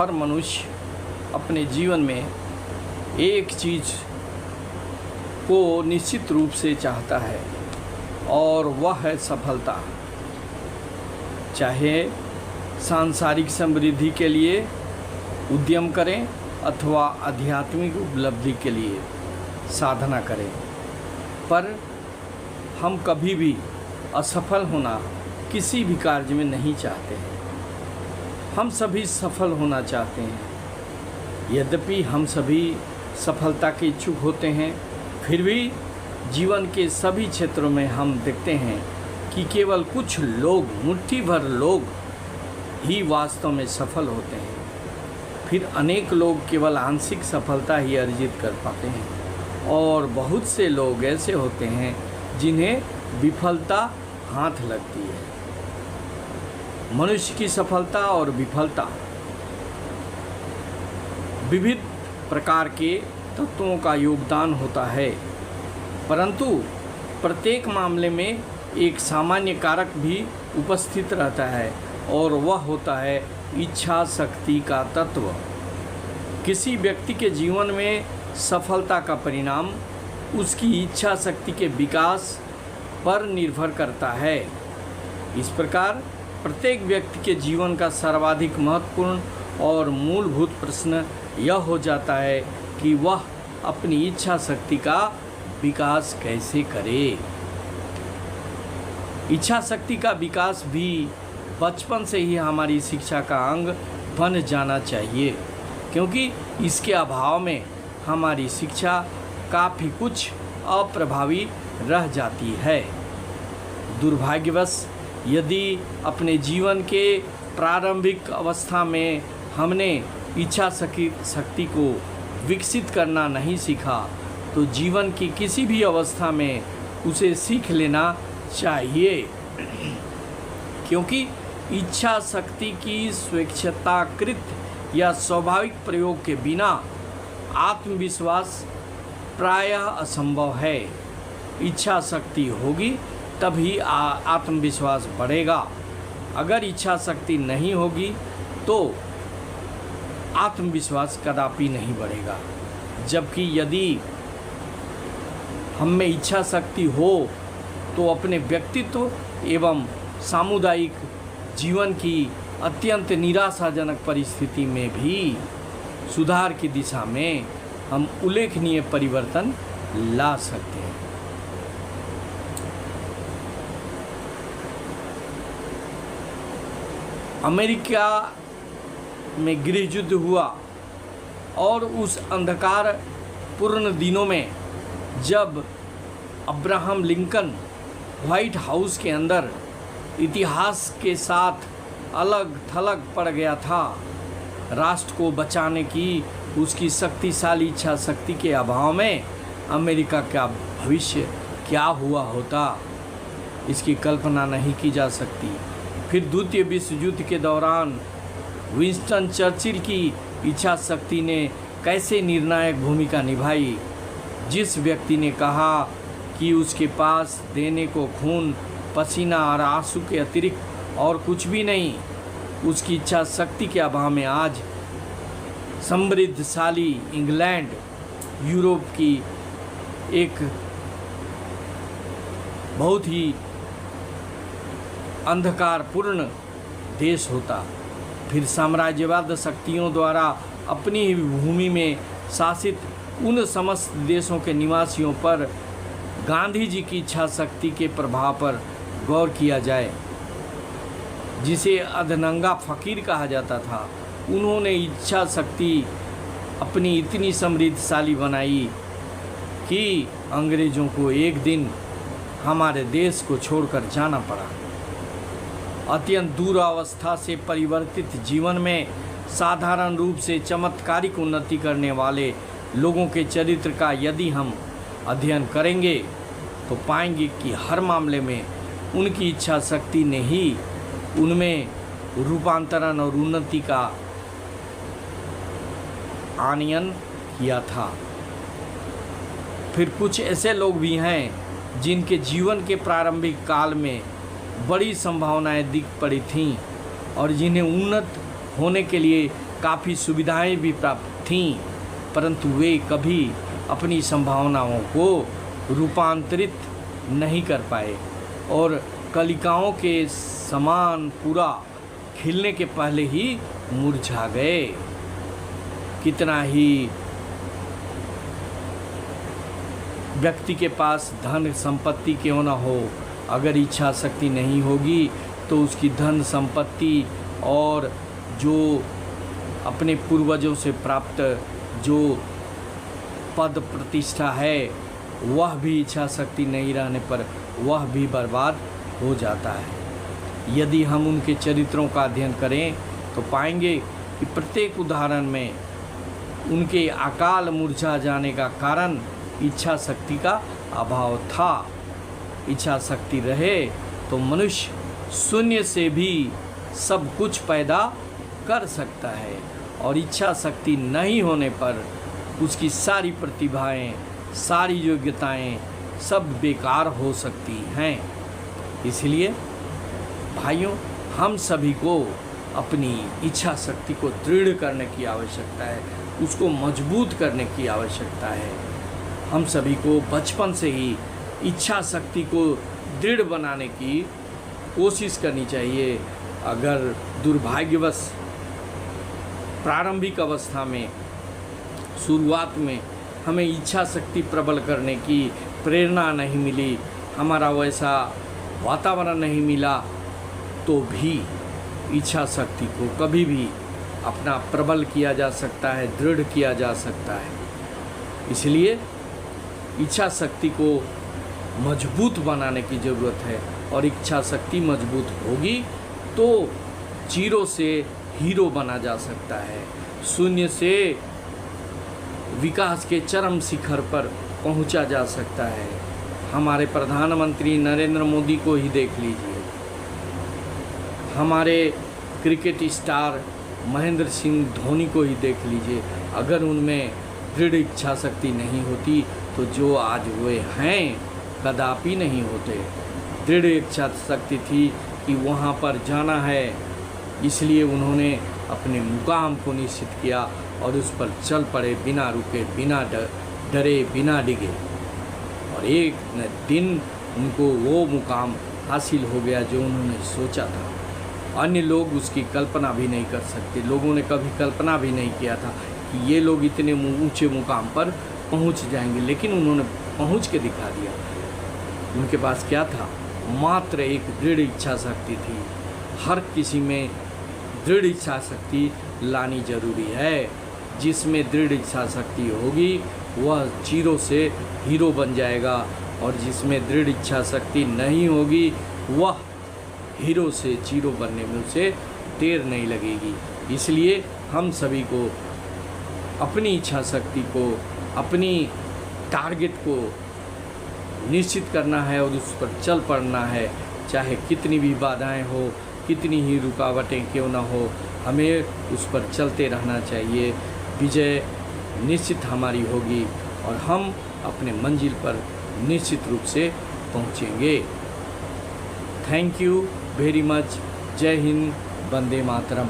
हर मनुष्य अपने जीवन में एक चीज़ को निश्चित रूप से चाहता है और वह है सफलता। चाहे सांसारिक समृद्धि के लिए उद्यम करें अथवा आध्यात्मिक उपलब्धि के लिए साधना करें, पर हम कभी भी असफल होना किसी भी कार्य में नहीं चाहते हैं। हम सभी सफल होना चाहते हैं। यद्यपि हम सभी सफलता के इच्छुक होते हैं, फिर भी जीवन के सभी क्षेत्रों में हम देखते हैं कि केवल कुछ लोग, मुट्ठी भर लोग ही वास्तव में सफल होते हैं। फिर अनेक लोग केवल आंशिक सफलता ही अर्जित कर पाते हैं और बहुत से लोग ऐसे होते हैं जिन्हें विफलता हाथ लगती है। मनुष्य की सफलता और विफलता विविध प्रकार के तत्वों का योगदान होता है, परंतु प्रत्येक मामले में एक सामान्य कारक भी उपस्थित रहता है और वह होता है इच्छा शक्ति का तत्व। किसी व्यक्ति के जीवन में सफलता का परिणाम उसकी इच्छा शक्ति के विकास पर निर्भर करता है। इस प्रकार प्रत्येक व्यक्ति के जीवन का सर्वाधिक महत्वपूर्ण और मूलभूत प्रश्न यह हो जाता है कि वह अपनी इच्छा शक्ति का विकास कैसे करे। इच्छा शक्ति का विकास भी बचपन से ही हमारी शिक्षा का अंग बन जाना चाहिए, क्योंकि इसके अभाव में हमारी शिक्षा काफ़ी कुछ अप्रभावी रह जाती है। दुर्भाग्यवश यदि अपने जीवन के प्रारंभिक अवस्था में हमने इच्छा शक्ति को विकसित करना नहीं सीखा, तो जीवन की किसी भी अवस्था में उसे सीख लेना चाहिए, क्योंकि इच्छा शक्ति की स्वेच्छाकृत या स्वाभाविक प्रयोग के बिना आत्मविश्वास प्रायः असंभव है। इच्छा शक्ति होगी तभी आत्मविश्वास बढ़ेगा। अगर इच्छा शक्ति नहीं होगी तो आत्मविश्वास कदापि नहीं बढ़ेगा। जबकि यदि हम में इच्छा शक्ति हो तो अपने व्यक्तित्व एवं सामुदायिक जीवन की अत्यंत निराशाजनक परिस्थिति में भी सुधार की दिशा में हम उल्लेखनीय परिवर्तन ला सकते हैं। अमेरिका में गृह युद्ध हुआ और उस अंधकार पूर्ण दिनों में जब अब्राहम लिंकन व्हाइट हाउस के अंदर इतिहास के साथ अलग थलग पड़ गया था, राष्ट्र को बचाने की उसकी शक्तिशाली इच्छा शक्ति के अभाव में अमेरिका का भविष्य क्या हुआ होता, इसकी कल्पना नहीं की जा सकती। फिर द्वितीय विश्व युद्ध के दौरान विंस्टन चर्चिल की इच्छा शक्ति ने कैसे निर्णायक भूमिका निभाई। जिस व्यक्ति ने कहा कि उसके पास देने को खून, पसीना और आंसू के अतिरिक्त और कुछ भी नहीं, उसकी इच्छा शक्ति के अभाव में आज समृद्धशाली इंग्लैंड यूरोप की एक बहुत ही अंधकारपूर्ण देश होता। फिर साम्राज्यवाद शक्तियों द्वारा अपनी ही भूमि में शासित उन समस्त देशों के निवासियों पर गांधी जी की इच्छा शक्ति के प्रभाव पर गौर किया जाए, जिसे अधनंगा फकीर कहा जाता था। उन्होंने इच्छा शक्ति अपनी इतनी समृद्धशाली बनाई कि अंग्रेज़ों को एक दिन हमारे देश को छोड़कर जाना पड़ा। अत्यंत दूरावस्था से परिवर्तित जीवन में साधारण रूप से चमत्कारिक उन्नति करने वाले लोगों के चरित्र का यदि हम अध्ययन करेंगे तो पाएंगे कि हर मामले में उनकी इच्छा शक्ति ने ही उनमें रूपांतरण और उन्नति का आनयन किया था। फिर कुछ ऐसे लोग भी हैं जिनके जीवन के प्रारंभिक काल में बड़ी संभावनाएं दिख पड़ी थीं और जिन्हें उन्नत होने के लिए काफ़ी सुविधाएं भी प्राप्त थीं, परंतु वे कभी अपनी संभावनाओं को रूपांतरित नहीं कर पाए और कलिकाओं के समान पूरा खिलने के पहले ही मुरझा गए। कितना ही व्यक्ति के पास धन संपत्ति क्यों न हो, अगर इच्छा शक्ति नहीं होगी तो उसकी धन संपत्ति और जो अपने पूर्वजों से प्राप्त जो पद प्रतिष्ठा है वह भी इच्छा शक्ति नहीं रहने पर वह भी बर्बाद हो जाता है। यदि हम उनके चरित्रों का अध्ययन करें तो पाएंगे कि प्रत्येक उदाहरण में उनके अकाल मुरझा जाने का कारण इच्छा शक्ति का अभाव था। इच्छा शक्ति रहे तो मनुष्य शून्य से भी सब कुछ पैदा कर सकता है और इच्छा शक्ति नहीं होने पर उसकी सारी प्रतिभाएं, सारी योग्यताएं सब बेकार हो सकती हैं। इसलिए भाइयों, हम सभी को अपनी इच्छा शक्ति को दृढ़ करने की आवश्यकता है, उसको मजबूत करने की आवश्यकता है। हम सभी को बचपन से ही इच्छा शक्ति को दृढ़ बनाने की कोशिश करनी चाहिए। अगर दुर्भाग्यवश प्रारंभिक अवस्था में, शुरुआत में हमें इच्छा शक्ति प्रबल करने की प्रेरणा नहीं मिली, हमारा वैसा वातावरण नहीं मिला, तो भी इच्छा शक्ति को कभी भी अपना प्रबल किया जा सकता है, दृढ़ किया जा सकता है। इसलिए इच्छा शक्ति को मजबूत बनाने की ज़रूरत है और इच्छा शक्ति मजबूत होगी तो जीरो से हीरो बना जा सकता है, शून्य से विकास के चरम शिखर पर पहुंचा जा सकता है। हमारे प्रधानमंत्री नरेंद्र मोदी को ही देख लीजिए, हमारे क्रिकेट स्टार महेंद्र सिंह धोनी को ही देख लीजिए। अगर उनमें दृढ़ इच्छा शक्ति नहीं होती तो जो आज वे हैं कदापि नहीं होते। दृढ़ इच्छा शक्ति थी कि वहाँ पर जाना है, इसलिए उन्होंने अपने मुकाम को निश्चित किया और उस पर चल पड़े, बिना रुके, बिना डरे, बिना डिगे, और एक दिन उनको वो मुकाम हासिल हो गया जो उन्होंने सोचा था। अन्य लोग उसकी कल्पना भी नहीं कर सकते। लोगों ने कभी कल्पना भी नहीं किया था कि ये लोग इतने ऊंचे मुकाम पर पहुंच जाएंगे, लेकिन उन्होंने पहुंच के दिखा दिया। उनके पास क्या था? मात्र एक दृढ़ इच्छा शक्ति थी। हर किसी में दृढ़ इच्छा शक्ति लानी जरूरी है। जिसमें दृढ़ इच्छा शक्ति होगी वह जीरो से हीरो बन जाएगा, और जिसमें दृढ़ इच्छा शक्ति नहीं होगी वह हीरो से जीरो बनने में उसे देर नहीं लगेगी। इसलिए हम सभी को अपनी इच्छा शक्ति को, अपनी टारगेट को निश्चित करना है और उस पर चल पड़ना है। चाहे कितनी भी बाधाएं हो, कितनी ही रुकावटें क्यों ना हो, हमें उस पर चलते रहना चाहिए। विजय निश्चित हमारी होगी और हम अपने मंजिल पर निश्चित रूप से पहुंचेंगे। Thank you very much. जय हिंद, वंदे मातरम।